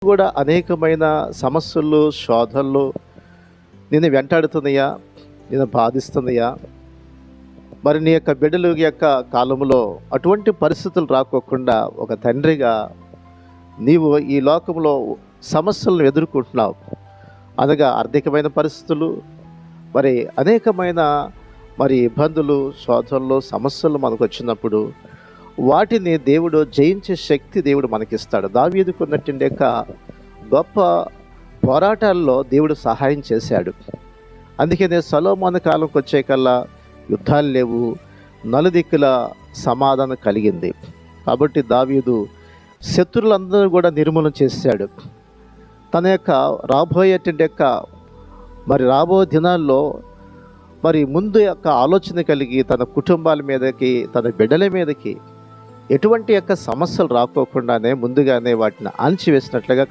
కూడా అనేకమైన సమస్యలు, శోధనలు నిన్ను వెంటాడుతున్నాయా? నిన్ను బాధిస్తున్నాయా? మరి నీ యొక్క బిడ్డల యొక్క కాలంలో అటువంటి పరిస్థితులు రాకోకుండా ఒక తండ్రిగా నీవు ఈ లోకంలో సమస్యలను ఎదుర్కొంటున్నావు. అనగా ఆర్థికమైన పరిస్థితులు, మరి అనేకమైన ఇబ్బందులు, శోధనలు, సమస్యలు మనకు వచ్చినప్పుడు వాటిని దేవుడు జయించే శక్తి దేవుడు మనకిస్తాడు. దావీదుకున్నటువంటి యొక్క గొప్ప పోరాటాల్లో దేవుడు సహాయం చేశాడు. అందుకనే సొలొమోను కాలంకి వచ్చే కల్లా యుద్ధాలు లేవు, నలుదిక్కుల సమాధానం కలిగింది. కాబట్టి దావీదు శత్రులందరూ కూడా నిర్మూలన చేశాడు. తన యొక్క రాబోయేటువంటి యొక్క రాబో దినాల్లో ముందు యొక్క ఆలోచన కలిగి తన కుటుంబాల మీదకి, తన బిడ్డల మీదకి ఎటువంటి యొక్క సమస్యలు రాకోకుండానే ముందుగానే వాటిని అణచివేసినట్లుగా